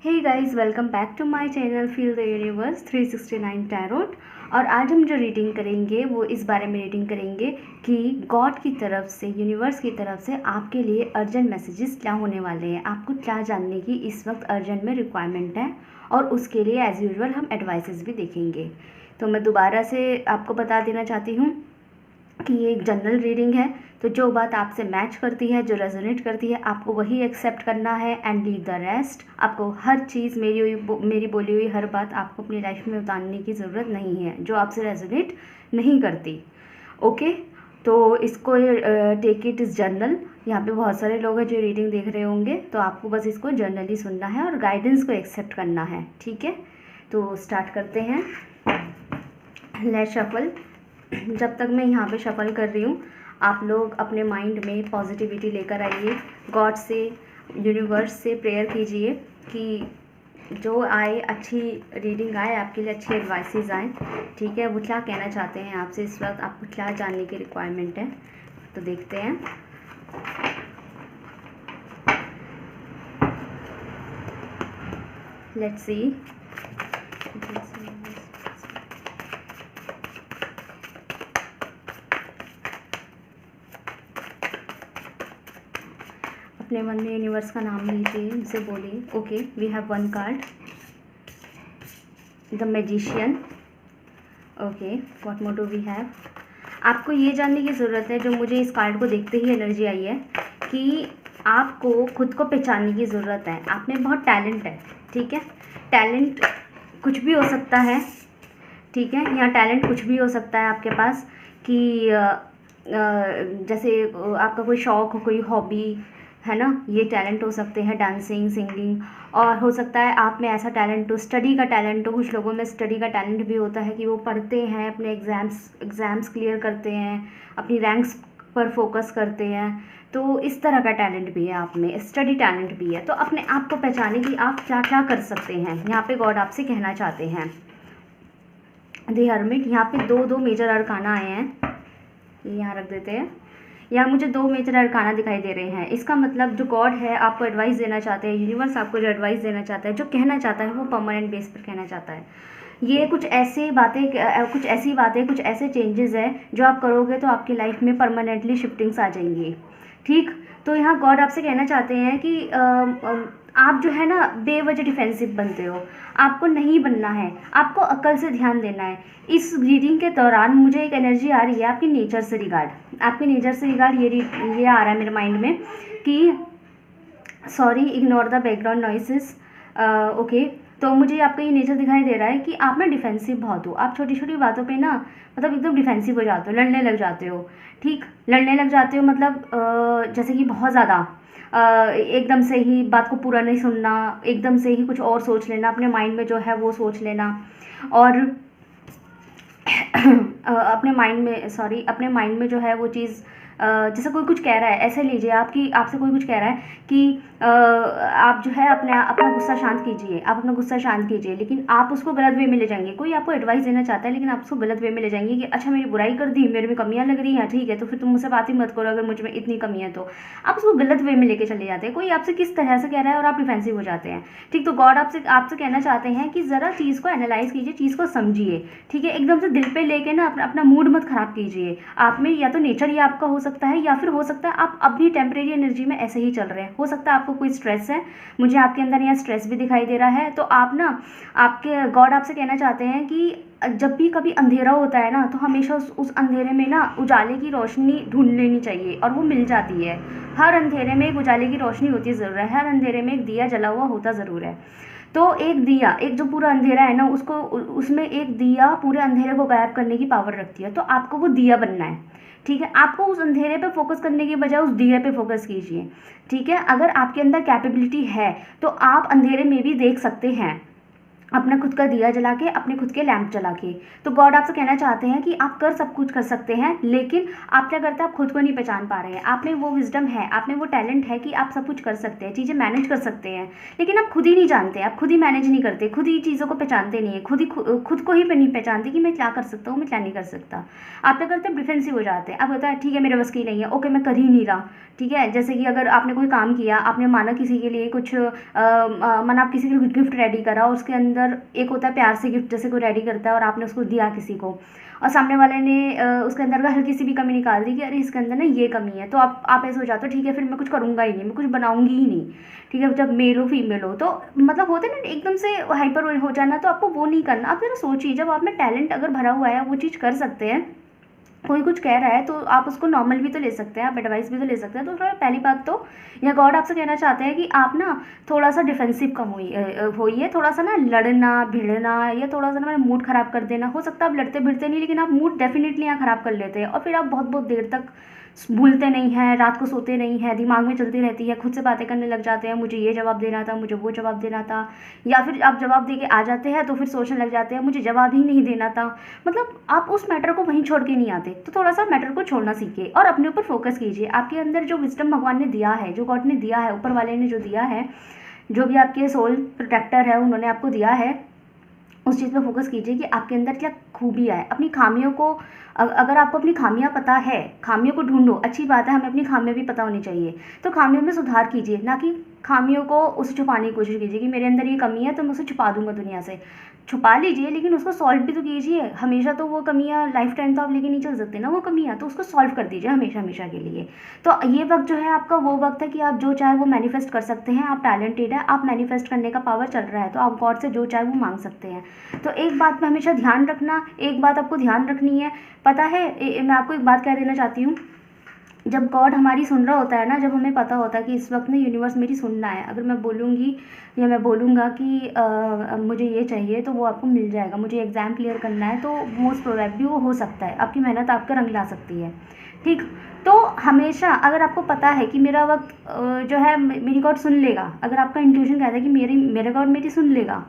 Hey guys, welcome back to my channel feel the universe 369 tarot. और आज हम जो रीडिंग करेंगे वो इस बारे में रीडिंग करेंगे कि गॉड की तरफ से, यूनिवर्स की तरफ से आपके लिए अर्जेंट मैसेजेस क्या होने वाले हैं, आपको क्या जानने की इस वक्त अर्जेंट में रिक्वायरमेंट है। और उसके लिए एज़ यूजुअल हम एडवाइसेस भी देखेंगे। तो मैं दोबारा से आपको बता देना चाहती हूँ कि ये एक जनरल रीडिंग है, तो जो बात आपसे मैच करती है, जो रेजोनेट करती है, आपको वही एक्सेप्ट करना है एंड लीव द रेस्ट। आपको हर चीज़ मेरी बोली हुई हर बात आपको अपनी लाइफ में उतारने की ज़रूरत नहीं है जो आपसे रेजोनेट नहीं करती। ओके, तो इसको टेक इट इज़ जर्नल। यहाँ पे बहुत सारे लोग हैं जो रीडिंग देख रहे होंगे, तो आपको बस इसको जर्नली सुनना है और गाइडेंस को एक्सेप्ट करना है। ठीक है, तो स्टार्ट करते हैं। Let shuffle. जब तक मैं यहाँ पे शफल कर रही हूँ, आप लोग अपने माइंड में पॉजिटिविटी लेकर आइए। गॉड से, यूनिवर्स से प्रेयर कीजिए कि जो आए, अच्छी रीडिंग आए, आपके लिए अच्छी एडवाइसेस आए। ठीक है, वो क्या कहना चाहते हैं आपसे इस वक्त, आपको क्या जानने की रिक्वायरमेंट है, तो देखते हैं। Let's see. अपने मन में यूनिवर्स का नाम लीजिए, उनसे बोलिए। Okay, we have one card, the magician. Okay, what more do we have. आपको ये जानने की ज़रूरत है, जो मुझे इस कार्ड को देखते ही एनर्जी आई है, कि आपको खुद को पहचानने की ज़रूरत है। आप में बहुत टैलेंट है। ठीक है, टैलेंट कुछ भी हो सकता है। ठीक है, यहाँ टैलेंट कुछ भी हो सकता है आपके पास, कि जैसे आपका कोई शौक़ हो, कोई हॉबी है ना, ये टैलेंट हो सकते हैं, डांसिंग, सिंगिंग। और हो सकता है आप में ऐसा टैलेंट हो, स्टडी का टैलेंट हो। कुछ लोगों में स्टडी का टैलेंट भी होता है कि वो पढ़ते हैं, अपने एग्ज़ाम्स क्लियर करते हैं, अपनी रैंक्स पर फोकस करते हैं। तो इस तरह का टैलेंट भी है आप में, स्टडी टैलेंट भी है। तो अपने आप को पहचाने कि आप क्या क्या कर सकते हैं, यहाँ पे गॉड आपसे कहना चाहते हैं। The hermit. यहाँ पे दो मेजर अरकाना आए हैं, ये यहाँ रख देते हैं। यहाँ मुझे दो मेजर अरकाना दिखाई दे रहे हैं। इसका मतलब जो गॉड है आपको एडवाइस देना चाहते हैं, यूनिवर्स आपको जो एडवाइस देना चाहता है, जो कहना चाहता है, वो परमानेंट बेस पर कहना चाहता है। ये कुछ ऐसी बातें, कुछ ऐसे चेंजेस हैं जो आप करोगे तो आपकी लाइफ में परमानेंटली शिफ्टिंग्स आ जाएंगी। ठीक, तो यहाँ गॉड आपसे कहना चाहते हैं कि आप जो है ना बेवजह डिफेंसिव बनते हो, आपको नहीं बनना है, आपको अक्ल से ध्यान देना है। इस रीडिंग के दौरान मुझे एक एनर्जी आ रही है आपकी नेचर से रिगार्ड, ये आ रहा है मेरे माइंड में कि sorry, ignore the background noises. Okay, तो मुझे आपका ये नेचर दिखाई दे रहा है कि आप ना डिफेंसिव बहुत हो। आप छोटी छोटी बातों पे ना मतलब एकदम डिफेंसिव हो जाते हो, लड़ने लग जाते हो। ठीक, लड़ने लग जाते हो मतलब जैसे कि बहुत ज़्यादा एकदम से ही बात को पूरा नहीं सुनना, एकदम से ही कुछ और सोच लेना, अपने माइंड में जो है वो सोच लेना। और अपने माइंड में जो है वो चीज़, जैसे कोई कुछ कह रहा है, ऐसे लीजिए आप कि आपसे कोई कुछ कह रहा है कि आप जो है अपना गुस्सा शांत कीजिए, आप अपना गुस्सा शांत कीजिए, लेकिन आप उसको गलत वे में ले जाएंगे। कोई आपको एडवाइस देना चाहता है, लेकिन आप उसको गलत वे में ले जाएंगे कि अच्छा मेरी बुराई कर दी, मेरे में कमियां लग रही हैं, ठीक है तो फिर तुम मुझसे बात ही मत करो अगर मुझ में इतनी कमी है। तो आप उसको गलत वे में लेके चले जाते हैं। कोई आपसे किस तरह से कह रहा है और आप डिफेंसिव हो जाते हैं। ठीक, तो गॉड आपसे कहना चाहते हैं कि ज़रा चीज़ को एनालाइज कीजिए, चीज़ को समझिए। ठीक है, एकदम से दिल पे लेके ना अपना मूड मत ख़राब कीजिए। आप में या तो नेचर ये आपका हो सकता है, या फिर हो सकता है आप अभी टेम्परेरी एनर्जी में ऐसे ही चल रहे हैं। हो सकता है आपको कोई स्ट्रेस है, मुझे आपके अंदर यहाँ स्ट्रेस भी दिखाई दे रहा है। तो आप ना, आपके गॉड आपसे कहना चाहते हैं कि जब भी कभी अंधेरा होता है ना, तो हमेशा उस अंधेरे में ना उजाले की रोशनी ढूंढ लेनी चाहिए, और वो मिल जाती है। हर अंधेरे में एक उजाले की रोशनी होती ज़रूर है, हर अंधेरे में एक दिया जला हुआ होता ज़रूर है। तो एक दिया, एक जो पूरा अंधेरा है ना, उसमें एक दिया पूरे अंधेरे को गायब करने की पावर रखती है। तो आपको वो दिया बनना है। ठीक है, आपको उस अंधेरे पे फोकस करने की बजाय उस दिए पे फोकस कीजिए। ठीक है, अगर आपके अंदर कैपेबिलिटी है तो आप अंधेरे में भी देख सकते हैं। अपना खुद का दिया जला के, अपने खुद के लैंप जला के। तो गॉड आपसे कहना चाहते हैं कि आप कर सब कुछ कर सकते हैं, लेकिन आप क्या करते हैं, आप खुद को नहीं पहचान पा रहे हैं। आप में वो विजडम है, आप में वो टैलेंट है कि आप सब कुछ कर सकते हैं, चीज़ें मैनेज कर सकते हैं, लेकिन आप खुद ही नहीं जानते, आप खुद ही मैनेज नहीं करते, खुद ही चीज़ों को पहचानते नहीं है, खुद को ही नहीं पहचानते कि मैं क्या कर सकता हूँ, मैं क्या नहीं कर सकता। आप क्या करते हैं, डिफेंसिव हो जाते हैं। आप होता है ठीक है मेरे बस की नहीं है, ओके मैं कर ही नहीं रहा, ठीक है। जैसे कि अगर आपने कोई काम किया, आपने माना किसी के लिए कुछ माना आप किसी के लिए गिफ्ट रेडी करा, और उसके अंदर एक होता है प्यार से गिफ्ट जैसे कोई रेडी करता है, और आपने उसको दिया किसी को, और सामने वाले ने उसके अंदर का हल्की सी भी कमी निकाल दी कि अरे इसके अंदर ना ये कमी है, तो आप ऐसे हो जाते हो ठीक है फिर मैं कुछ करूँगा ही नहीं, मैं कुछ बनाऊँगी ही नहीं, ठीक है। जब मेल हो फीमेल हो तो मतलब होता है ना एकदम से हाइपर हो जाना, तो आपको वो नहीं करना। आप जरा सोचिए, जब आप में टैलेंट अगर भरा हुआ है, वो चीज़ कर सकते हैं, कोई कुछ कह रहा है तो आप उसको नॉर्मल भी तो ले सकते हैं, आप एडवाइस भी तो ले सकते हैं। तो थोड़ा पहली बात तो यह गॉड आपसे कहना चाहते हैं कि आप ना थोड़ा सा डिफेंसिव कम होइए, थोड़ा सा ना लड़ना भिड़ना या थोड़ा सा ना मूड ख़राब कर देना। हो सकता है आप लड़ते भिड़ते नहीं, लेकिन आप मूड डेफिनेटली यहाँ ख़राब कर लेते हैं, और फिर आप बहुत बहुत देर तक भूलते नहीं हैं, रात को सोते नहीं हैं, दिमाग में चलती रहती है, खुद से बातें करने लग जाते हैं, मुझे ये जवाब देना था, मुझे वो जवाब देना था, या फिर आप जवाब दे के आ जाते हैं तो फिर सोचने लग जाते हैं मुझे जवाब ही नहीं देना था। मतलब आप उस मैटर को वहीं छोड़ के नहीं आते। तो थोड़ा सा मैटर को छोड़ना सीखिए और अपने ऊपर फोकस कीजिए। आपके अंदर जो विजडम भगवान ने दिया है, जो गॉड ने दिया है, ऊपर वाले ने जो दिया है, जो भी आपके सोल प्रोटेक्टर है उन्होंने आपको दिया है, उस चीज़ पे फोकस कीजिए कि आपके अंदर क्या खूबियाँ है। अपनी खामियों को अगर आपको अपनी खामियां पता है, खामियों को ढूंढो, अच्छी बात है, हमें अपनी खामियां भी पता होनी चाहिए। तो खामियों में सुधार कीजिए, ना कि खामियों को उसे छुपाने की कोशिश कीजिए कि मेरे अंदर ये कमी है तो मैं उसे छुपा दूंगा दुनिया से। छुपा लीजिए, लेकिन उसको सॉल्व भी तो कीजिए। हमेशा तो वो कमियां लाइफ टाइम तो आप लेके नहीं चल सकते ना वो कमियां, तो उसको सॉल्व कर दीजिए हमेशा हमेशा के लिए। तो ये वक्त जो है आपका वो वक्त है कि आप जो चाहे वो मैनिफेस्ट कर सकते हैं। आप टैलेंटेड है, आप मैनिफेस्ट करने का पावर चल रहा है, तो आप गॉड से जो चाहे वो मांग सकते हैं। तो एक बात में हमेशा ध्यान रखना, एक बात आपको ध्यान रखनी है, पता है मैं आपको एक बात कह देना चाहती हूँ। जब गॉड हमारी सुन रहा होता है ना, जब हमें पता होता है कि इस वक्त ना यूनिवर्स मेरी सुनना है, अगर मैं बोलूँगी या मैं बोलूँगा कि मुझे ये चाहिए तो वो आपको मिल जाएगा, मुझे एग्ज़ाम क्लियर करना है तो मोस्ट प्रोबेबली वो हो सकता है, आपकी मेहनत आपका रंग ला सकती है, ठीक। तो हमेशा अगर आपको पता है कि मेरा वक्त जो है मेरी गॉड सुन लेगा, अगर आपका इंट्यूशन कहता है कि मेरा गॉड मेरी सुन लेगा,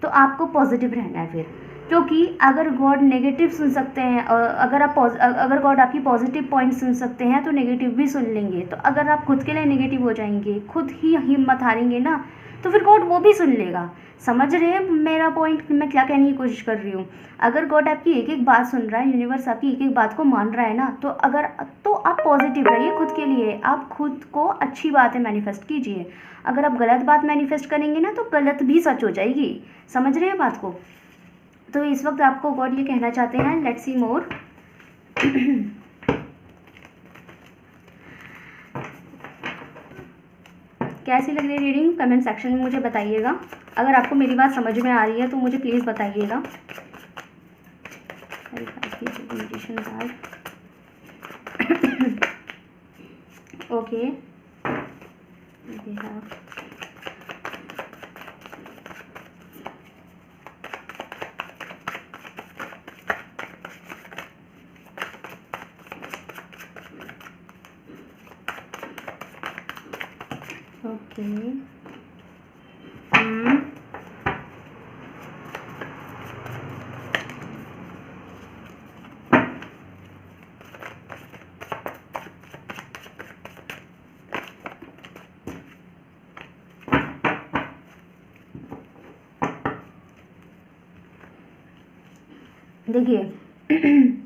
तो आपको पॉजिटिव रहना है फिर। क्योंकि अगर गॉड नेगेटिव सुन सकते हैं, अगर गॉड आपकी पॉजिटिव पॉइंट सुन सकते हैं तो नेगेटिव भी सुन लेंगे। तो अगर आप खुद के लिए नेगेटिव हो जाएंगे, खुद ही हिम्मत हारेंगे ना, तो फिर गॉड वो भी सुन लेगा। समझ रहे हैं मेरा पॉइंट, मैं क्या कहने की कोशिश कर रही हूँ। अगर गॉड आपकी एक एक बात सुन रहा है, यूनिवर्स आपकी एक एक बात को मान रहा है ना, तो आप पॉजिटिव रहिए खुद के लिए, आप खुद को अच्छी बातें मैनिफेस्ट कीजिए। अगर आप गलत बात मैनिफेस्ट करेंगे ना, तो गलत भी सच हो जाएगी। समझ रहे हैं बात को। तो इस वक्त आपको गॉड ये कहना चाहते हैं, लेट्स सी मोर। कैसी लग रही है रीडिंग, कमेंट सेक्शन में मुझे बताइएगा। अगर आपको मेरी बात समझ में आ रही है तो मुझे प्लीज़ बताइएगा। ओके, ओके, देखिए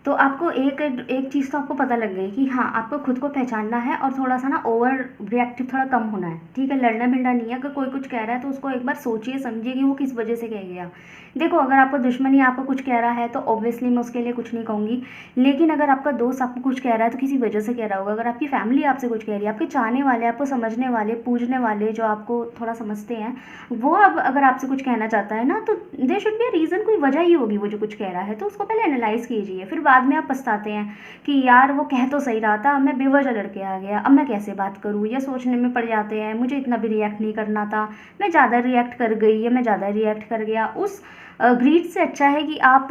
तो आपको एक चीज़ तो आपको पता लग गई कि हाँ आपको खुद को पहचानना है और थोड़ा सा ना ओवर रिएक्टिव थोड़ा कम होना है, ठीक है। लड़ना भिड़ना नहीं है। अगर कोई कुछ कह रहा है तो उसको एक बार सोचिए समझिए कि वो किस वजह से कह गया। देखो अगर आपका दुश्मन ही आपको कुछ कह रहा है तो ऑब्वियसली मैं उसके लिए कुछ नहीं कहूँगी, लेकिन अगर आपका दोस्त आपको कुछ कह रहा है तो किसी वजह से कह रहा होगा। अगर आपकी फैमिली आपसे कुछ कह रही है, आपके चाहने वाले, आपको समझने वाले, पूजने वाले, जो आपको थोड़ा समझते हैं, वो अब अगर आपसे कुछ कहना चाहता है ना, तो there should be a reason, कोई वजह ही होगी वो जो कुछ कह रहा है। तो उसको पहले एनालाइज़ कीजिए, फिर बाद में आप पछताते हैं कि यार वो कह तो सही रहा था, मैं बेवजह लड़के आ गया, अब मैं कैसे बात करूँ, या सोचने में पड़ जाते हैं मुझे इतना भी रिएक्ट नहीं करना था, मैं ज़्यादा रिएक्ट कर गई या मैं ज़्यादा रिएक्ट कर गया। उस ग्रीड से अच्छा है कि आप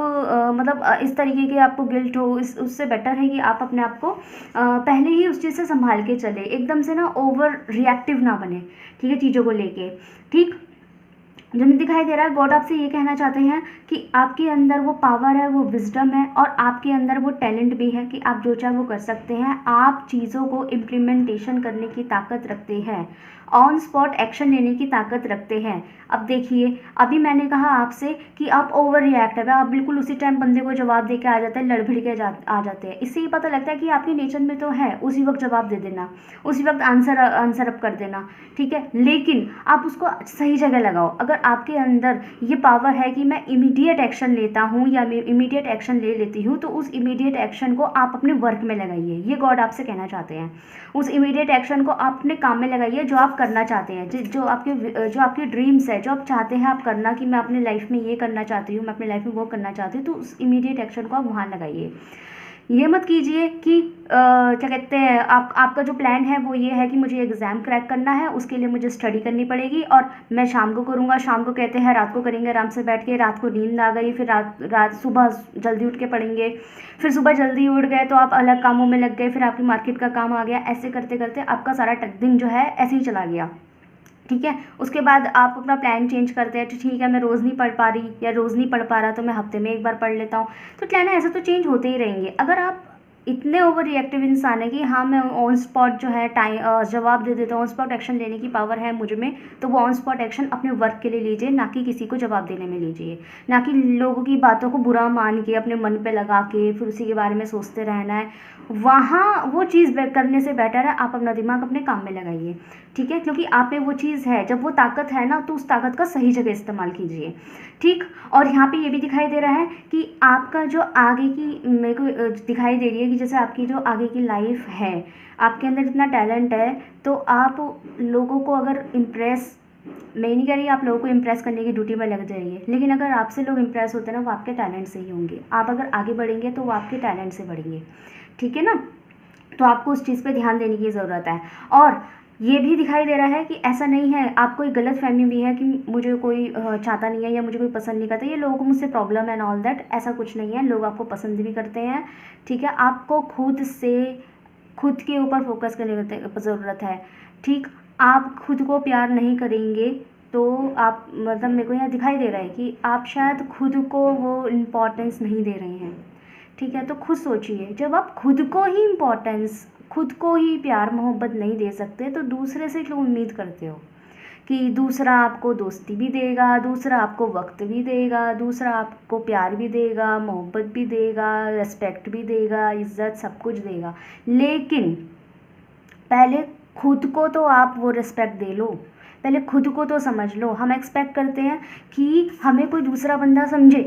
मतलब इस तरीके के आपको गिल्ट हो, उससे बेटर है कि आप अपने आप को पहले ही उस चीज़ से संभाल के चले, एकदम से ना ओवर रिएक्टिव ना बने, ठीक है, चीज़ों को लेके, ठीक। जो नहीं दिखाई दे रहा है, गॉड आपसे ये कहना चाहते हैं कि आपके अंदर वो पावर है, वो विजडम है, और आपके अंदर वो टैलेंट भी है कि आप जो चाहे वो कर सकते हैं। आप चीज़ों को इम्प्लीमेंटेशन करने की ताकत रखते हैं, ऑन स्पॉट एक्शन लेने की ताकत रखते हैं। अब देखिए, अभी मैंने कहा आपसे कि आप ओवर रिएक्टिव है, आप बिल्कुल उसी टाइम बंदे को जवाब दे के आ जाते हैं, लड़भिड़ के आ जाते हैं। इससे ये पता लगता है कि आपके नेचर में तो है उसी वक्त जवाब दे देना, उसी वक्त आंसर अप कर देना, ठीक है। लेकिन आप उसको सही जगह लगाओ। अगर आपके अंदर ये पावर है कि मैं इमीडिएट एक्शन लेता हूँ या मैं इमीडिएट एक्शन ले लेती हूँ, तो उस इमीडिएट एक्शन को आप अपने वर्क में लगाइए। ये गॉड आपसे कहना चाहते हैं, उस इमीडिएट एक्शन को आप अपने काम में लगाइए जो आप करना चाहते हैं, जो आपके ड्रीम्स है, जो आप चाहते हैं आप करना, कि मैं अपने लाइफ में ये करना चाहती हूँ, मैं अपने लाइफ में वो करना चाहती हूँ, तो उस इमीडिएट एक्शन को आप वहाँ लगाइए। ये मत कीजिए कि क्या कहते हैं, आपका जो प्लान है वो ये है कि मुझे एग्ज़ाम क्रैक करना है, उसके लिए मुझे स्टडी करनी पड़ेगी और मैं शाम को करूँगा। शाम को कहते हैं रात को करेंगे, आराम से बैठ के, रात को नींद आ गई, फिर रात सुबह जल्दी उठ के पढ़ेंगे, फिर सुबह जल्दी उठ गए तो आप अलग कामों में लग गए, फिर आपकी मार्केट का काम आ गया। ऐसे करते करते आपका सारा दिन जो है ऐसे ही चला गया, ठीक है। उसके बाद आप अपना प्लान चेंज करते हैं, तो ठीक है मैं रोज़ नहीं पढ़ पा रही या रोज़ नहीं पढ़ पा रहा, तो मैं हफ्ते में एक बार पढ़ लेता हूँ। तो क्या है ना, ऐसे तो चेंज होते ही रहेंगे। अगर आप इतने ओवर रिएक्टिव इंसान है कि हाँ मैं ऑन स्पॉट जो है जवाब दे देता हूँ, ऑन स्पॉट एक्शन लेने की पावर है मुझ में, तो वो ऑन स्पॉट एक्शन अपने वर्क के लिए लीजिए, ना कि किसी को जवाब देने में लीजिए, ना कि लोगों की बातों को बुरा मान के अपने मन पे लगा के फिर उसी के बारे में सोचते रहना है। वहाँ वो चीज़ करने से बेटर है आप अपना दिमाग अपने काम में लगाइए, ठीक है। क्योंकि आप में वो चीज़ है, जब वो ताकत है ना, तो उस ताकत का सही जगह इस्तेमाल कीजिए, ठीक। और यहाँ पे ये भी दिखाई दे रहा है कि आपका जो आगे की, मेरे को दिखाई दे रही है कि जैसे आपकी जो आगे की लाइफ है, आपके अंदर इतना टैलेंट है, तो आप लोगों को अगर इम्प्रेस, मैं नहीं कह रही आप लोगों को इम्प्रेस करने की ड्यूटी में लग जाइए, लेकिन अगर आपसे लोग इम्प्रेस होते हैं ना, वो आपके टैलेंट से ही होंगे। आप अगर आगे बढ़ेंगे तो वो आपके टैलेंट से बढ़ेंगे, ठीक है ना। तो आपको उस चीज़ पे ध्यान देने की ज़रूरत है। और ये भी दिखाई दे रहा है कि ऐसा नहीं है, आपको एक गलत फहमी भी है कि मुझे कोई चाहता नहीं है या मुझे कोई पसंद नहीं करता, ये लोगों को मुझसे प्रॉब्लम है एंड ऑल दैट। ऐसा कुछ नहीं है, लोग आपको पसंद भी करते हैं, ठीक है। आपको खुद के ऊपर फोकस करने की ज़रूरत है, ठीक। आप खुद को प्यार नहीं करेंगे तो आप, मतलब मेरे को यहाँ दिखाई दे रहा है कि आप शायद खुद को वो इम्पोर्टेंस नहीं दे रहे हैं, ठीक है। तो खुद सोचिए, जब आप खुद को ही इम्पोर्टेंस, खुद को ही प्यार मोहब्बत नहीं दे सकते, तो दूसरे से क्यों उम्मीद करते हो कि दूसरा आपको दोस्ती भी देगा, दूसरा आपको वक्त भी देगा, दूसरा आपको प्यार भी देगा, मोहब्बत भी देगा, रिस्पेक्ट भी देगा, इज़्ज़त सब कुछ देगा। लेकिन पहले खुद को तो आप वो रिस्पेक्ट दे लो, पहले खुद को तो समझ लो। हम एक्सपेक्ट करते हैं कि हमें कोई दूसरा बंदा समझे,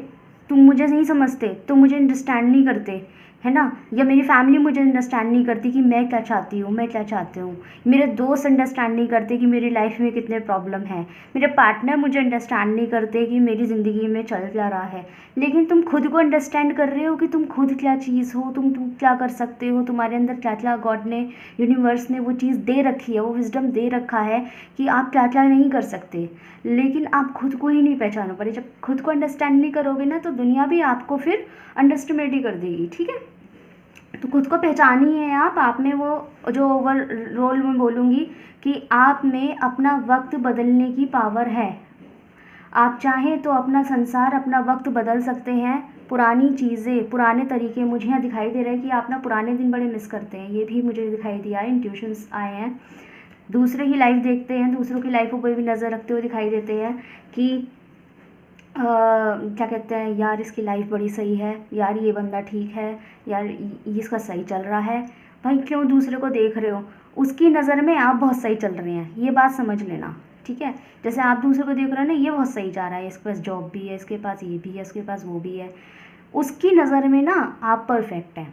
तुम मुझे नहीं समझते, तुम मुझे अंडरस्टैंड नहीं करते, है ना, या मेरी फैमिली मुझे अंडरस्टैंड नहीं करती कि मैं क्या चाहती हूँ, मैं क्या चाहती हूँ, मेरे दोस्त अंडरस्टैंड नहीं करते कि मेरी लाइफ में कितने प्रॉब्लम है, मेरे पार्टनर मुझे अंडरस्टैंड नहीं करते कि मेरी ज़िंदगी में चल क्या रहा है। लेकिन तुम खुद को अंडरस्टैंड कर रहे हो कि तुम खुद क्या चीज़ हो, तुम क्या कर सकते हो, तुम्हारे अंदर क्या क्या गॉड ने, यूनिवर्स ने वो चीज़ दे रखी है, वो विजडम दे रखा है कि आप क्या क्या नहीं कर सकते। लेकिन आप खुद को ही नहीं पहचानो पड़े। जब खुद को अंडरस्टैंड नहीं करोगे ना, तो दुनिया भी आपको फिर अंडरस्टिमेट ही कर देगी, ठीक है। तो खुद को पहचानिए आप में वो जो ओवरऑल मैं बोलूँगी कि आप में अपना वक्त बदलने की पावर है। आप चाहें तो अपना संसार, अपना वक्त बदल सकते हैं। पुरानी चीज़ें, पुराने तरीके, मुझे यहाँ दिखाई दे रहा है कि आप ना पुराने दिन बड़े मिस करते हैं, ये भी मुझे दिखाई दिया है, इंट्यूशंस आए हैं। दूसरे की लाइफ देखते हैं, दूसरों की लाइफों पर भी नज़र रखते हुए दिखाई देते हैं कि क्या कहते हैं, यार इसकी लाइफ बड़ी सही है, यार ये बंदा ठीक है, यार इसका सही चल रहा है। भाई क्यों दूसरे को देख रहे हो, उसकी नज़र में आप बहुत सही चल रहे हैं, ये बात समझ लेना, ठीक है। जैसे आप दूसरे को देख रहे हो ना, ये बहुत सही जा रहा है, इसके पास जॉब भी है, इसके पास ये भी है, इसके पास वो भी है, उसकी नज़र में ना आप परफेक्ट हैं।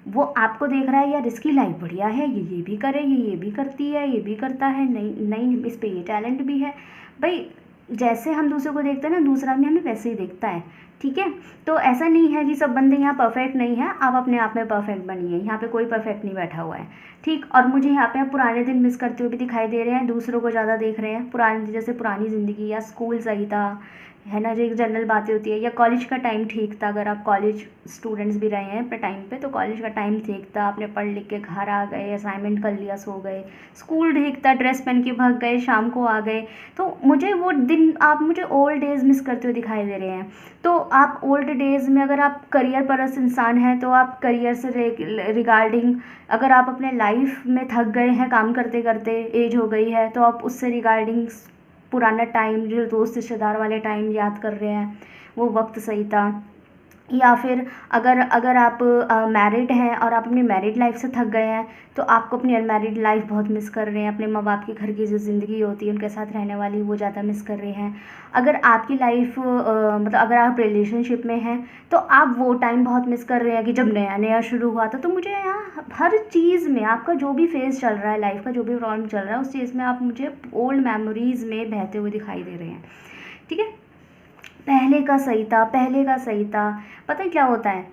वो आपको देख रहा है, यार इसकी लाइफ बढ़िया है, ये भी करे, ये भी करती है, ये भी करता है, नहीं इस पे ये टैलेंट भी है। भाई जैसे हम दूसरे को देखते हैं ना, दूसरा भी हमें वैसे ही देखता है, ठीक है। तो ऐसा नहीं है कि सब बंदे यहाँ परफेक्ट नहीं है, आप अपने आप में परफेक्ट बनिए, यहाँ पे कोई परफेक्ट नहीं बैठा हुआ है, ठीक। और मुझे यहाँ पे पुराने दिन मिस करते हुए भी दिखाई दे रहे हैं, दूसरों को ज़्यादा देख रहे हैं, पुरानी, जैसे पुरानी ज़िंदगी या स्कूल सही था, है ना, जो एक जनरल बातें होती है। या कॉलेज का टाइम ठीक था, अगर आप कॉलेज स्टूडेंट्स भी रहे हैं अपने टाइम पे, तो कॉलेज का टाइम ठीक था, आपने पढ़ लिख के घर आ गए, असाइनमेंट कर लिया, सो गए। स्कूल ठीक था, ड्रेस पहन के भाग गए, शाम को आ गए। तो मुझे वो दिन, आप मुझे ओल्ड डेज़ मिस करते हुए दिखाई दे रहे हैं। तो आप ओल्ड डेज़ में, अगर आप करियर परस्त इंसान हैं, तो आप करियर से रिगार्डिंग, अगर आप अपने लाइफ में थक गए हैं काम करते करते, एज हो गई है, तो आप उससे रिगार्डिंग पुराना टाइम, जो दोस्त रिश्तेदार वाले टाइम याद कर रहे हैं, वो वक्त सही था। या फिर अगर अगर आप मैरिड हैं और आप अपनी मैरिड लाइफ से थक गए हैं, तो आपको अपनी अनमैरिड लाइफ बहुत मिस कर रहे हैं। अपने माँ बाप के घर की जो ज़िंदगी होती है उनके साथ रहने वाली, वो ज़्यादा मिस कर रहे हैं। अगर आपकी लाइफ मतलब अगर आप रिलेशनशिप में हैं, तो आप वो टाइम बहुत मिस कर रहे हैं कि जब नया नया शुरू हुआ था। तो मुझे यहाँ हर चीज़ में, आपका जो भी फेज़ चल रहा है, लाइफ का जो भी प्रॉब्लम चल रहा है, उस चीज़ में आप मुझे ओल्ड मेमोरीज़ में बहते हुए दिखाई दे रहे हैं। ठीक है, पहले का सही था, पहले का सही था। पता है क्या होता है,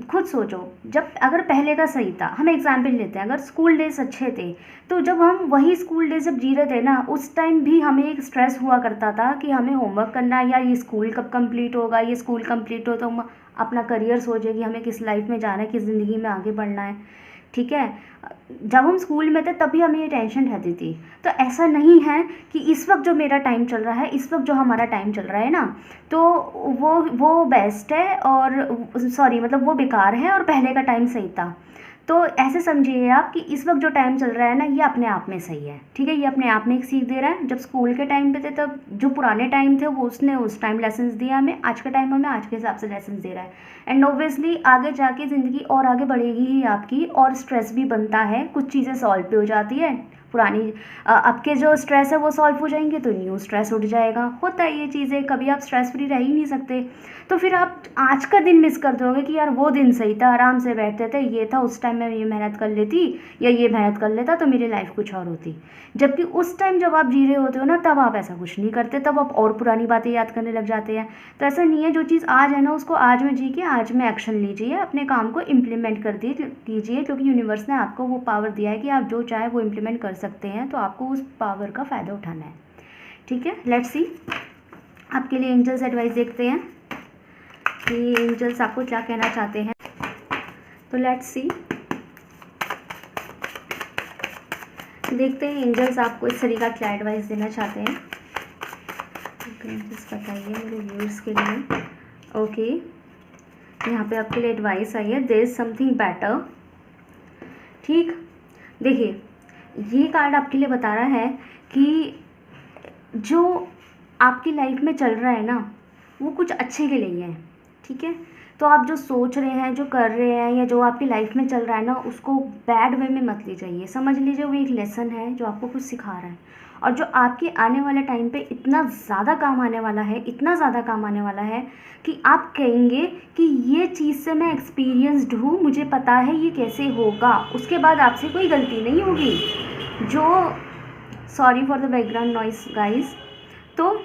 खुद सोचो, जब अगर पहले का सही था, हम एग्जाम्पल लेते हैं, अगर स्कूल डेज अच्छे थे, तो जब हम वही स्कूल डेज जब जी रहे थे ना, उस टाइम भी हमें एक स्ट्रेस हुआ करता था कि हमें होमवर्क करना है, यार ये स्कूल कब कंप्लीट होगा, ये स्कूल कंप्लीट हो तो हम अपना करियर सोचे कि हमें किस लाइफ में जाना है, किस ज़िंदगी में आगे बढ़ना है। ठीक है, जब हम स्कूल में थे तभी हमें ये टेंशन रहती थी। तो ऐसा नहीं है कि इस वक्त जो मेरा टाइम चल रहा है, इस वक्त जो हमारा टाइम चल रहा है ना, तो वो बेस्ट है, और सॉरी मतलब वो बेकार है, और पहले का टाइम सही था। तो ऐसे समझिए आप कि इस वक्त जो टाइम चल रहा है ना, ये अपने आप में सही है। ठीक है, ये अपने आप में एक सीख दे रहा है। जब स्कूल के टाइम पे थे, तब जो पुराने टाइम थे वो उसने उस टाइम लेसन्स दिया हमें, आज का टाइम हमें आज के हिसाब से लेसन्स दे रहा है। एंड ऑब्वियसली आगे जाके ज़िंदगी और आगे बढ़ेगी ही आपकी, और स्ट्रेस भी बनता है, कुछ चीज़ें सॉल्व भी हो जाती है। पुरानी अब के जो स्ट्रेस है वो सॉल्व हो जाएंगे, तो न्यू स्ट्रेस उठ जाएगा। होता है ये चीज़ें, कभी आप स्ट्रेस फ्री रह ही नहीं सकते। तो फिर आप आज का दिन मिस कर दोगे कि यार वो दिन सही था, आराम से बैठते थे, ये था, उस टाइम मैं ये मेहनत कर लेती या ये मेहनत कर लेता तो मेरी लाइफ कुछ और होती। जबकि उस टाइम जब आप जी रहे होते हो ना, तब आप ऐसा कुछ नहीं करते, तब आप और पुरानी बातें याद करने लग जाते हैं। तो ऐसा नहीं है, जो चीज़ आज है ना, उसको आज में जी के आज में एक्शन लीजिए, अपने काम को इम्प्लीमेंट कर कीजिए, क्योंकि यूनिवर्स ने आपको वो पावर दिया है कि आप जो चाहे वो इम्प्लीमेंट कर सकते हैं। तो आपको उस पावर का फ़ायदा उठाना है। ठीक है, लेट्स सी, आपके लिए एंजल्स एडवाइस देखते हैं कि एंजल्स आपको क्या कहना चाहते हैं। तो लेट्स सी, देखते हैं एंजल्स आपको इस तरीका क्या एडवाइस देना चाहते हैं। ओके, एंजल्स बताइए मेरे व्यूअर्स के लिए। ओके, यहाँ पे आपके लिए एडवाइस आई है, देयर इज समथिंग बेटर। ठीक, देखिए ये कार्ड आपके लिए बता रहा है कि जो आपकी लाइफ में चल रहा है ना, वो कुछ अच्छे के लिए है। ठीक है, तो आप जो सोच रहे हैं, जो कर रहे हैं, या जो आपकी लाइफ में चल रहा है ना, उसको बैड वे में मत लीजिए। समझ लीजिए वो एक लेसन है जो आपको कुछ सिखा रहा है, और जो आपके आने वाले टाइम पे इतना ज़्यादा काम आने वाला है, इतना ज़्यादा काम आने वाला है कि आप कहेंगे कि ये चीज़ से मैं एक्सपीरियंस्ड हूँ, मुझे पता है ये कैसे होगा। उसके बाद आपसे कोई गलती नहीं होगी। जो, sorry for the background noise guys. तो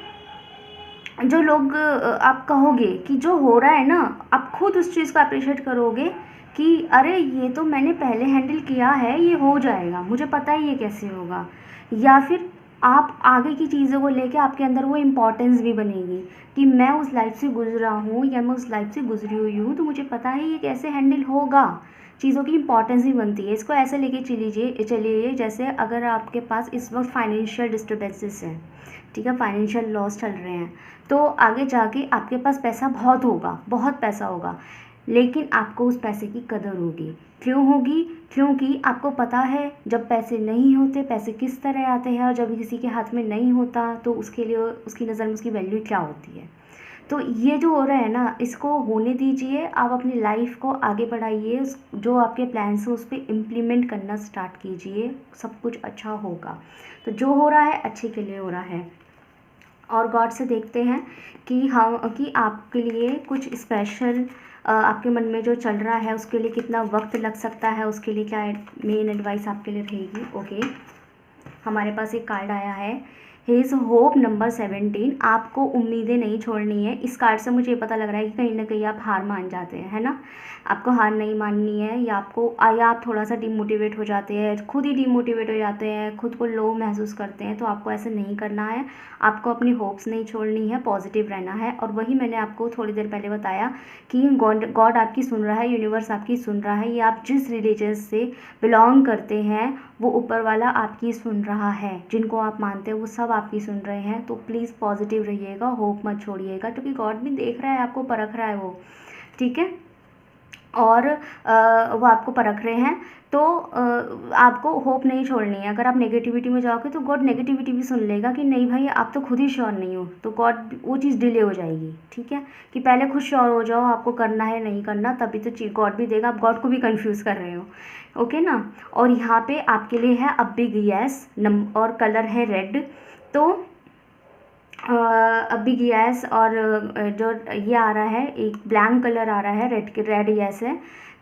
जो लोग आप कहोगे कि जो हो रहा है ना, आप खुद उस चीज़ को अप्रिशिएट करोगे कि अरे ये तो मैंने पहले हैंडल किया है, ये हो जाएगा, मुझे पता है ये कैसे होगा। या फिर आप आगे की चीज़ों को लेके आपके अंदर वो इम्पोर्टेंस भी बनेगी कि मैं उस लाइफ से गुजरा हूँ या मैं उस लाइफ से गुजरी हुई हूँ, तो मुझे पता है ये कैसे हैंडल होगा। चीज़ों की इंपॉर्टेंस भी बनती है। इसको ऐसे लेके चलिए जैसे अगर आपके पास इस वक्त फाइनेंशियल डिस्टर्बेंसेस हैं, ठीक है, फाइनेंशियल लॉस चल रहे हैं, तो आगे जाके आपके पास पैसा बहुत होगा, बहुत पैसा होगा, लेकिन आपको उस पैसे की कदर होगी। क्यों होगी? क्योंकि आपको पता है जब पैसे नहीं होते, पैसे किस तरह आते हैं, और जब किसी के हाथ में नहीं होता तो उसके लिए, उसकी नज़र में उसकी वैल्यू क्या होती है। तो ये जो हो रहा है ना, इसको होने दीजिए। आप अपनी लाइफ को आगे बढ़ाइए, जो आपके प्लान्स हैं उस पर इम्प्लीमेंट करना स्टार्ट कीजिए, सब कुछ अच्छा होगा। तो जो हो रहा है अच्छे के लिए हो रहा है। और गॉड से देखते हैं कि आपके लिए कुछ स्पेशल आपके मन में जो चल रहा है उसके लिए कितना वक्त लग सकता है, उसके लिए क्या मेन एडवाइस आपके लिए रहेगी। ओके, हमारे पास एक कार्ड आया है हिज होप नंबर 17। आपको उम्मीदें नहीं छोड़नी है। इस कार्ड से मुझे ये पता लग रहा है कि कहीं ना कहीं आप हार मान जाते हैं, है ना। आपको हार नहीं माननी है, या आप थोड़ा सा डिमोटिवेट हो जाते हैं, खुद ही डिमोटिवेट हो जाते हैं, खुद को लो महसूस करते हैं, तो आपको ऐसे नहीं करना है। आपको अपनी होप्स नहीं छोड़नी है, पॉजिटिव रहना है। और वही मैंने आपको थोड़ी देर पहले बताया कि गॉड आपकी सुन रहा है, यूनिवर्स आपकी सुन रहा है। ये आप जिस रिलीजन से बिलोंग करते हैं वो ऊपर वाला आपकी सुन रहा है। जिनको आप मानते हैं वो सब आपकी सुन रहे हैं। तो प्लीज़ पॉजिटिव रहिएगा, होप मत छोड़िएगा, क्योंकि गॉड भी देख रहा है, आपको परख रहा है वो, ठीक है। और वो आपको परख रहे हैं, तो आपको होप नहीं छोड़नी है। अगर आप नेगेटिविटी में जाओगे तो गॉड नेगेटिविटी भी सुन लेगा कि नहीं भाई आप तो खुद ही श्योर नहीं हो, तो गॉड वो चीज़ डिले हो जाएगी, ठीक है। कि पहले खुद श्योर हो जाओ आपको करना है नहीं करना, तभी तो गॉड भी देगा। आप गॉड को भी कंफ्यूज कर रहे हो, ओके ना। और यहाँ पे आपके लिए है अ बिग यस और कलर है रेड। तो अ बिग यस, और जो ये आ रहा है एक ब्लैंक कलर आ रहा है, रेड यस है।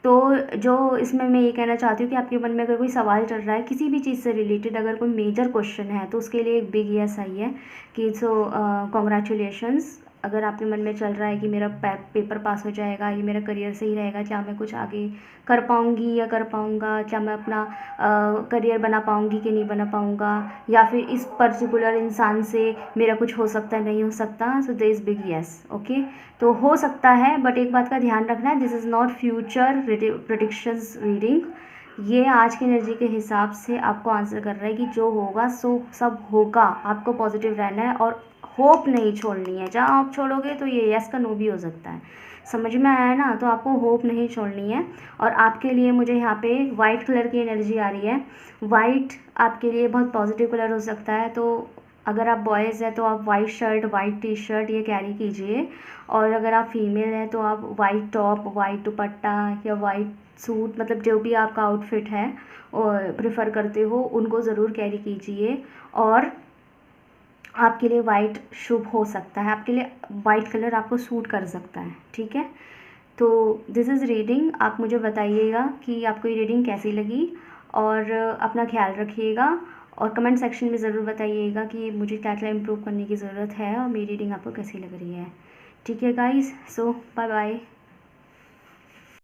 तो जो इसमें मैं ये कहना चाहती हूँ कि आपके मन में अगर कोई सवाल चल रहा है किसी भी चीज़ से रिलेटेड, अगर कोई मेजर क्वेश्चन है, तो उसके लिए एक बिग यस आई है कि कॉन्ग्रेचुलेशंस। अगर आपके मन में चल रहा है कि मेरा पेपर पास हो जाएगा, ये मेरा करियर सही रहेगा, क्या मैं कुछ आगे कर पाऊँगी या कर पाऊँगा, क्या मैं अपना करियर बना पाऊँगी कि नहीं बना पाऊँगा, या फिर इस पर्टिकुलर इंसान से मेरा कुछ हो सकता है नहीं हो सकता, so there is big yes, okay. तो हो सकता है, बट एक बात का ध्यान रखना है, this is not future predictions reading. ये आज की एनर्जी के हिसाब से आपको आंसर कर रहा है कि जो होगा सो सब होगा। आपको पॉजिटिव रहना है और होप नहीं छोड़नी है। जहाँ आप छोड़ोगे तो ये यस का नो भी हो सकता है। समझ में आया ना। तो आपको होप नहीं छोड़नी है। और आपके लिए मुझे यहाँ पे वाइट कलर की एनर्जी आ रही है। वाइट आपके लिए बहुत पॉजिटिव कलर हो सकता है। तो अगर आप बॉयज़ हैं तो आप white shirt, white T shirt ये कैरी कीजिए। और अगर आप फीमेल हैं तो आप वाइट टॉप, वाइट दुपट्टा या वाइट सूट, मतलब जो भी आपका आउटफिट है और प्रेफर करते हो उनको ज़रूर कैरी कीजिए। और आपके लिए वाइट शुभ हो सकता है, आपके लिए वाइट कलर आपको सूट कर सकता है, ठीक है। तो दिस इज़ रीडिंग। आप मुझे बताइएगा कि आपको ये रीडिंग कैसी लगी, और अपना ख्याल रखिएगा। और कमेंट सेक्शन में ज़रूर बताइएगा कि मुझे क्या क्या इम्प्रूव करने की ज़रूरत है और मेरी रीडिंग आपको कैसी लग रही है, ठीक है गाइस। सो बाय बाय।